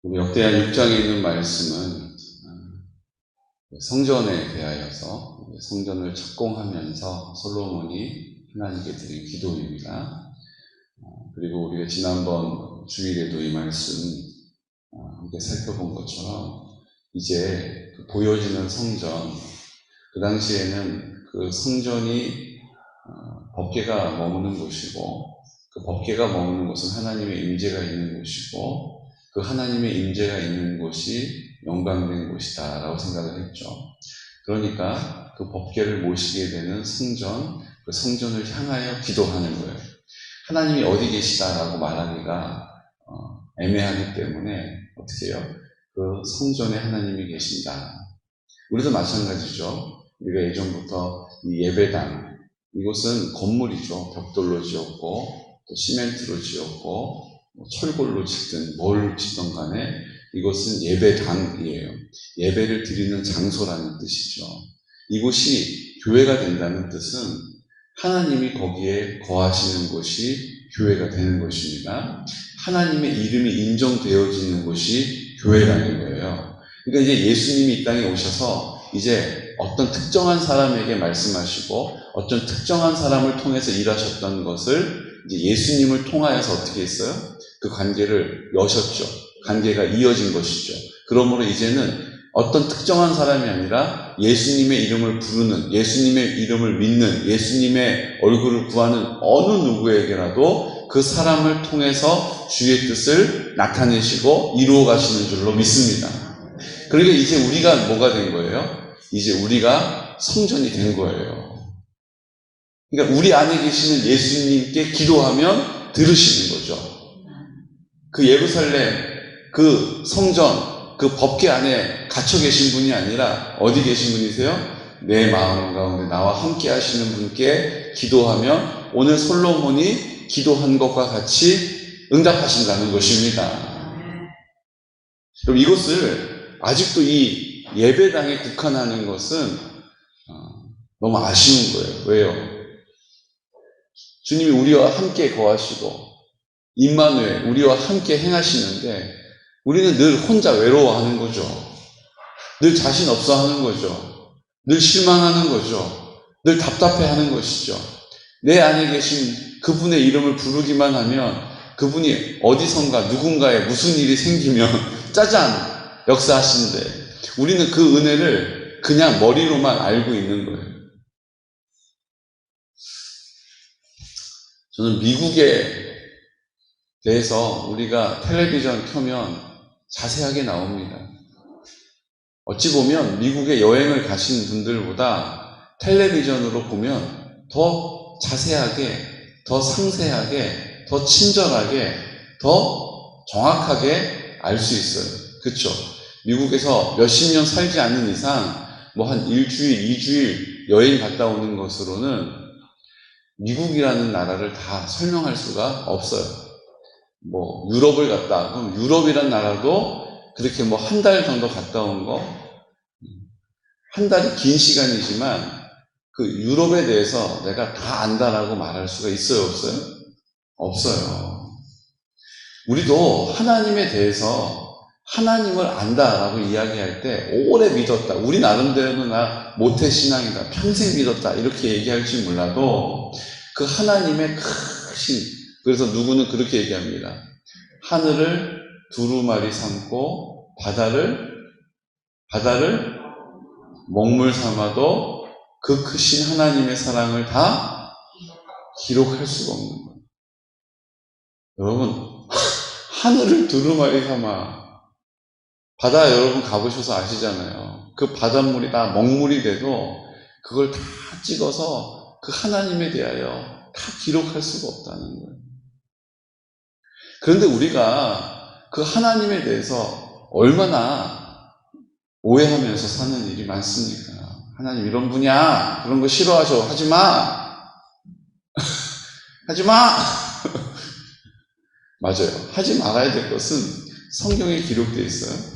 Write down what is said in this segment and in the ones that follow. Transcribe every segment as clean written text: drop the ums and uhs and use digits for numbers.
우리 역대하 6장에 있는 말씀은 성전에 대하여서 성전을 착공하면서 솔로몬이 하나님께 드린 기도입니다. 그리고 우리가 지난번 주일에도 이 말씀 함께 살펴본 것처럼 이제 보여지는 성전, 그 당시에는 그 성전이 법궤가 머무는 곳이고, 그 법궤가 머무는 곳은 하나님의 임재가 있는 곳이고, 그 하나님의 임재가 있는 곳이 영광된 곳이다 라고 생각을 했죠. 그러니까 그 법궤를 모시게 되는 성전, 그 성전을 향하여 기도하는 거예요. 하나님이 어디 계시다라고 말하기가 애매하기 때문에 어떻게 해요? 그 성전에 하나님이 계신다. 우리도 마찬가지죠. 우리가 예전부터 이 예배당, 이곳은 건물이죠. 벽돌로 지었고 또 시멘트로 지었고 철골로 짓든 뭘 짓든 간에 이곳은 예배당이에요. 예배를 드리는 장소라는 뜻이죠. 이곳이 교회가 된다는 뜻은 하나님이 거기에 거하시는 곳이 교회가 되는 것입니다. 하나님의 이름이 인정되어지는 곳이 교회라는 거예요. 그러니까 이제 예수님이 이 땅에 오셔서 이제 어떤 특정한 사람에게 말씀하시고 어떤 특정한 사람을 통해서 일하셨던 것을 이제 예수님을 통하여서 어떻게 했어요? 그 관계를 여셨죠. 관계가 이어진 것이죠. 그러므로 이제는 어떤 특정한 사람이 아니라 예수님의 이름을 부르는, 예수님의 이름을 믿는, 예수님의 얼굴을 구하는 어느 누구에게라도 그 사람을 통해서 주의 뜻을 나타내시고 이루어 가시는 줄로 믿습니다. 그러니까 이제 우리가 뭐가 된 거예요? 이제 우리가 성전이 된 거예요. 그러니까 우리 안에 계시는 예수님께 기도하면 들으시는 거죠. 그 예루살렘, 그 성전, 그 법궤 안에 갇혀 계신 분이 아니라 어디 계신 분이세요? 내 마음 가운데 나와 함께 하시는 분께 기도하면 오늘 솔로몬이 기도한 것과 같이 응답하신다는 것입니다. 그럼 이것을 아직도 이 예배당에 국한하는 것은 너무 아쉬운 거예요. 왜요? 주님이 우리와 함께 거하시고 임마누엘, 우리와 함께 행하시는데 우리는 늘 혼자 외로워하는 거죠. 늘 자신 없어 하는 거죠. 늘 실망하는 거죠. 늘 답답해하는 것이죠. 내 안에 계신 그분의 이름을 부르기만 하면 그분이 어디선가 누군가에 무슨 일이 생기면 짜잔 역사하시는데 우리는 그 은혜를 그냥 머리로만 알고 있는 거예요. 저는 미국에 대해서 우리가 텔레비전 켜면 자세하게 나옵니다. 어찌 보면 미국에 여행을 가신 분들보다 텔레비전으로 보면 더 자세하게, 더 상세하게, 더 친절하게, 더 정확하게 알 수 있어요. 그렇죠? 미국에서 몇십 년 살지 않는 이상 뭐 한 일주일, 2주일 여행 갔다 오는 것으로는 미국이라는 나라를 다 설명할 수가 없어요. 뭐 유럽을 갔다, 그럼 유럽이란 나라도 그렇게 뭐 한 달 정도 갔다 온 거, 한 달이 긴 시간이지만 그 유럽에 대해서 내가 다 안다라고 말할 수가 있어요, 없어요? 없어요. 우리도 하나님에 대해서 하나님을 안다라고 이야기할 때 오래 믿었다. 우리 나름대로는 나 모태신앙이다. 평생 믿었다. 이렇게 얘기할지 몰라도 그 하나님의 크신, 그래서 누구는 그렇게 얘기합니다. 하늘을 두루마리 삼고 바다를 먹물 삼아도 그 크신 하나님의 사랑을 다 기록할 수가 없는 거예요. 여러분, 하늘을 두루마리 삼아 바다 여러분 가보셔서 아시잖아요. 그 바닷물이 다 먹물이 돼도 그걸 다 찍어서 그 하나님에 대하여 다 기록할 수가 없다는 거예요. 그런데 우리가 그 하나님에 대해서 얼마나 오해하면서 사는 일이 많습니까? 하나님 이런 분이야. 그런 거 싫어하셔. 하지 마. 하지 마. 맞아요. 하지 말아야 될 것은 성경에 기록되어 있어요.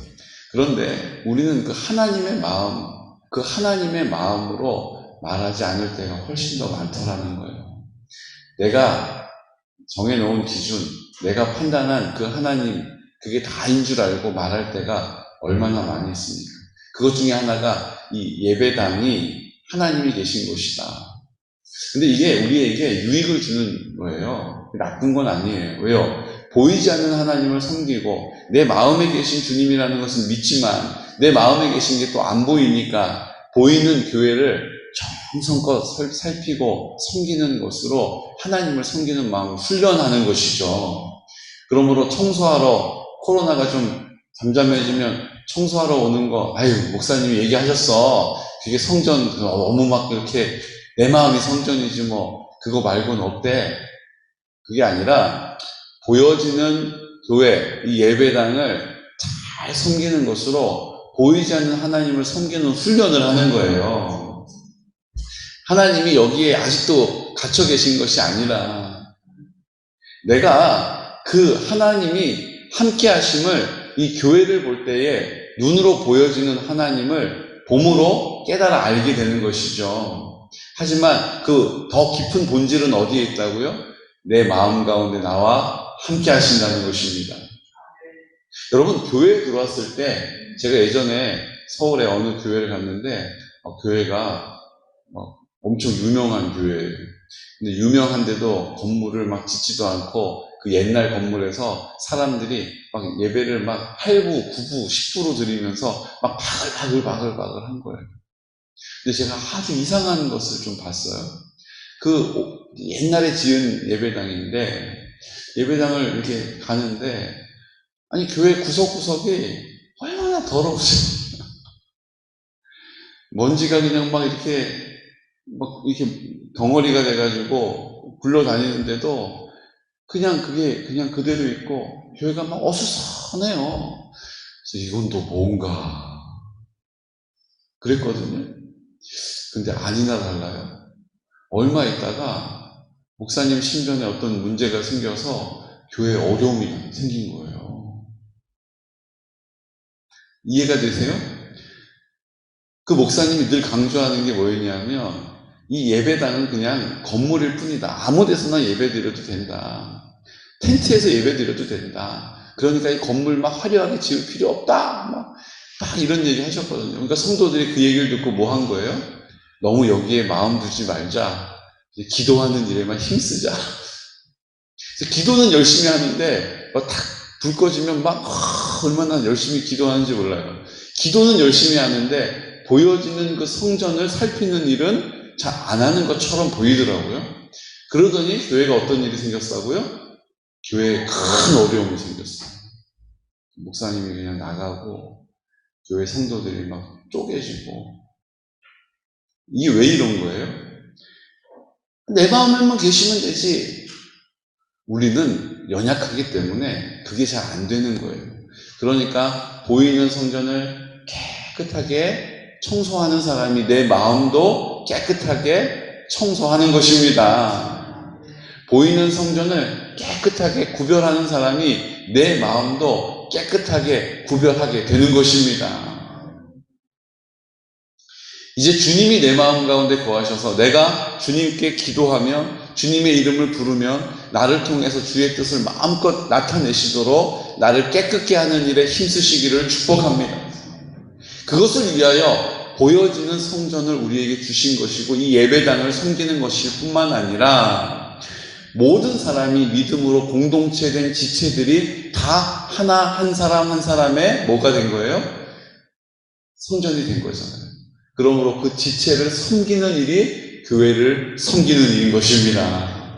그런데 우리는 그 하나님의 마음, 그 하나님의 마음으로 말하지 않을 때가 훨씬 더 많더라는 거예요. 내가 정해놓은 기준, 내가 판단한 그 하나님, 그게 다인 줄 알고 말할 때가 얼마나 많이 있습니까? 그것 중에 하나가 이 예배당이 하나님이 계신 곳이다. 근데 이게 우리에게 유익을 주는 거예요. 나쁜 건 아니에요. 왜요? 보이지 않는 하나님을 섬기고 내 마음에 계신 주님이라는 것은 믿지만 내 마음에 계신 게 또 안 보이니까 보이는 교회를 정성껏 살피고 섬기는 것으로 하나님을 섬기는 마음을 훈련하는 것이죠. 그러므로 청소하러 코로나가 좀 잠잠해지면 청소하러 오는 거, 아유 목사님이 얘기하셨어. 그게 성전 너무 막 이렇게 내 마음이 성전이지 뭐 그거 말고는 없대. 그게 아니라 보여지는 교회, 이 예배당을 잘 섬기는 것으로 보이지 않는 하나님을 섬기는 훈련을 하는 거예요. 하나님이 여기에 아직도 갇혀 계신 것이 아니라 내가 그 하나님이 함께 하심을 이 교회를 볼 때에 눈으로 보여지는 하나님을 봄으로 깨달아 알게 되는 것이죠. 하지만 그 더 깊은 본질은 어디에 있다고요? 내 마음 가운데 나와 함께 하신다는 것입니다. 여러분, 교회에 들어왔을 때 제가 예전에 서울에 어느 교회를 갔는데 교회가 엄청 유명한 교회예요. 근데 유명한데도 건물을 막 짓지도 않고 그 옛날 건물에서 사람들이 막 예배를 막 8부, 9부, 10부로 드리면서 막 바글바글 한 거예요. 근데 제가 아주 이상한 것을 좀 봤어요. 그 옛날에 지은 예배당인데 예배당을 이렇게 가는데 아니 교회 구석구석이 얼마나 더러우세요. 먼지가 그냥 막 이렇게 덩어리가 돼가지고 굴러다니는데도 그냥 그게 그냥 그대로 있고 교회가 막 어수선해요. 그래서 이건 또 뭔가 그랬거든요. 근데 아니나 달라요. 얼마 있다가 목사님 신변에 어떤 문제가 생겨서 교회에 어려움이 생긴 거예요. 이해가 되세요? 그 목사님이 늘 강조하는 게 뭐였냐면 이 예배당은 그냥 건물일 뿐이다. 아무 데서나 예배 드려도 된다. 텐트에서 예배 드려도 된다. 그러니까 이 건물 막 화려하게 지을 필요 없다. 막 이런 얘기 하셨거든요. 그러니까 성도들이 그 얘기를 듣고 뭐 한 거예요? 너무 여기에 마음 두지 말자. 기도하는 일에만 힘쓰자. 기도는 열심히 하는데 불 꺼지면 얼마나 열심히 기도하는지 몰라요. 기도는 열심히 하는데 보여지는 그 성전을 살피는 일은 잘 안 하는 것처럼 보이더라고요. 그러더니 교회가 어떤 일이 생겼다고요? 교회에 큰 어려움이 생겼어요. 목사님이 그냥 나가고 교회 성도들이 막 쪼개지고 이게 왜 이런 거예요? 내 마음에만 계시면 되지. 우리는 연약하기 때문에 그게 잘 안 되는 거예요. 그러니까 보이는 성전을 깨끗하게 청소하는 사람이 내 마음도 깨끗하게 청소하는 것입니다. 보이는 성전을 깨끗하게 구별하는 사람이 내 마음도 깨끗하게 구별하게 되는 것입니다. 이제 주님이 내 마음 가운데 거하셔서 내가 주님께 기도하며 주님의 이름을 부르면 나를 통해서 주의 뜻을 마음껏 나타내시도록 나를 깨끗게 하는 일에 힘쓰시기를 축복합니다. 그것을 위하여 보여지는 성전을 우리에게 주신 것이고 이 예배당을 섬기는 것일 뿐만 아니라 모든 사람이 믿음으로 공동체된 지체들이 다 하나 한 사람 한 사람의 뭐가 된 거예요? 성전이 된 거잖아요. 그러므로 그 지체를 섬기는 일이 교회를 섬기는 일인 것입니다.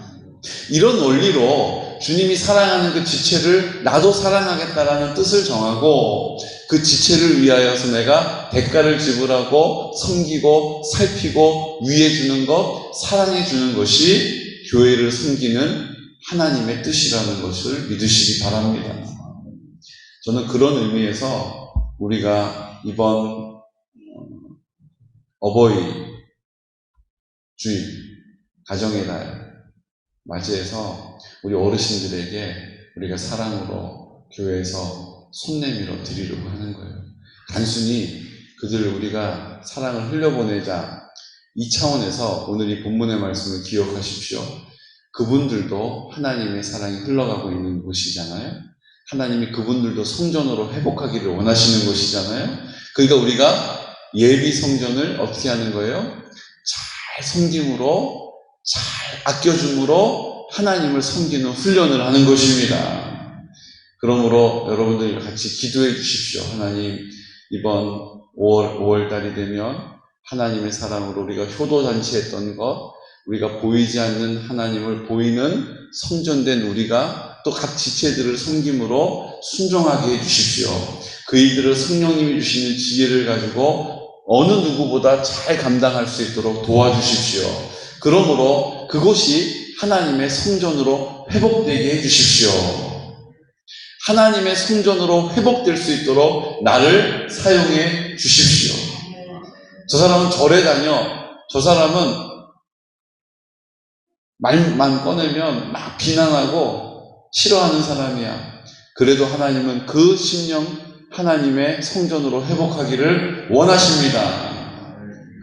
이런 원리로 주님이 사랑하는 그 지체를 나도 사랑하겠다라는 뜻을 정하고 그 지체를 위하여서 내가 대가를 지불하고 섬기고 살피고 위해주는 것, 사랑해주는 것이 교회를 섬기는 하나님의 뜻이라는 것을 믿으시기 바랍니다. 저는 그런 의미에서 우리가 이번 어버이 주일, 가정의 날 맞이해서 우리 어르신들에게 우리가 사랑으로 교회에서 손 내밀어 드리려고 하는 거예요. 단순히 그들을 우리가 사랑을 흘려보내자 이 차원에서 오늘 이 본문의 말씀을 기억하십시오. 그분들도 하나님의 사랑이 흘러가고 있는 곳이잖아요. 하나님이 그분들도 성전으로 회복하기를 원하시는 것이잖아요. 그러니까 우리가 예비 성전을 어떻게 하는 거예요? 잘 섬김으로, 잘 아껴줌으로 하나님을 섬기는 훈련을 하는 것입니다. 그러므로 여러분들이 같이 기도해 주십시오. 하나님, 이번 5월 달이 되면 하나님의 사랑으로 우리가 효도잔치했던 것, 우리가 보이지 않는 하나님을 보이는 성전된 우리가 또 각 지체들을 섬김으로 순종하게 해주십시오. 그 일들을 성령님이 주시는 지혜를 가지고 어느 누구보다 잘 감당할 수 있도록 도와주십시오. 그러므로 그곳이 하나님의 성전으로 회복되게 해주십시오. 하나님의 성전으로 회복될 수 있도록 나를 사용해 주십시오. 저 사람은 절에 다녀. 저 사람은 말만 꺼내면 막 비난하고 싫어하는 사람이야. 그래도 하나님은 그 심령 하나님의 성전으로 회복하기를 원하십니다.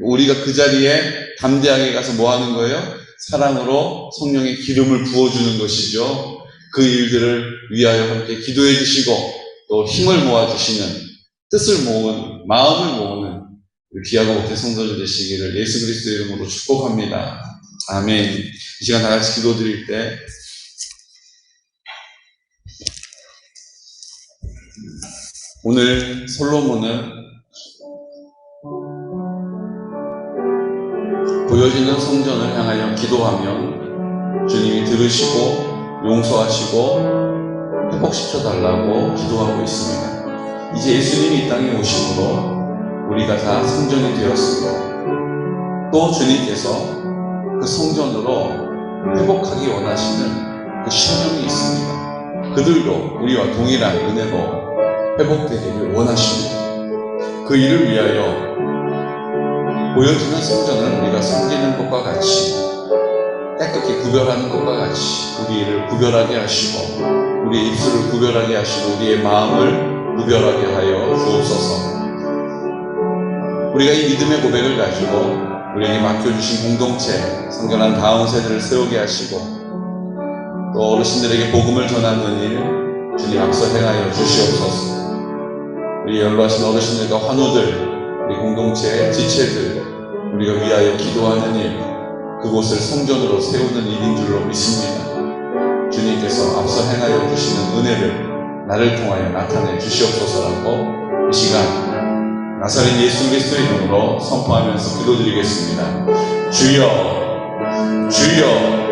우리가 그 자리에 담대하게 가서 뭐 하는 거예요? 사랑으로 성령의 기름을 부어주는 것이죠. 그 일들을 위하여 함께 기도해 주시고 또 힘을 모아주시는, 뜻을 모은, 마음을 모으는 귀하고 복된 성도들 되시기를 예수 그리스도 이름으로 축복합니다. 아멘. 이 시간 다 같이 기도 드릴 때 오늘 솔로몬은 보여지는 성전을 향하여 기도하며 주님이 들으시고 용서하시고 회복시켜달라고 기도하고 있습니다. 이제 예수님이 이 땅에 오심으로 우리가 다 성전이 되었습니다. 또 주님께서 그 성전으로 회복하기 원하시는 그 심령이 있습니다. 그들도 우리와 동일한 은혜로 회복되기를 원하십니다. 그 일을 위하여 보여지는 성전을 우리가 섬기는 것과 같이 깨끗이 구별하는 것과 같이 우리를 구별하게 하시고 우리의 입술을 구별하게 하시고 우리의 마음을 구별하게 하여 주옵소서. 우리가 이 믿음의 고백을 가지고 우리에게 맡겨주신 공동체, 성결한 다음 세대를 세우게 하시고 또 어르신들에게 복음을 전하는 일 주님 앞서 행하여 주시옵소서. 우리 연로하신 어르신들과 환우들, 우리 공동체의 지체들, 우리가 위하여 기도하는 일, 그곳을 성전으로 세우는 일인 줄로 믿습니다. 주님께서 앞서 행하여 주시는 은혜를 나를 통하여 나타내 주시옵소서라고 이 시간 나사렛 예수 그리스도의 이름으로 선포하면서 기도드리겠습니다. 주여, 주여,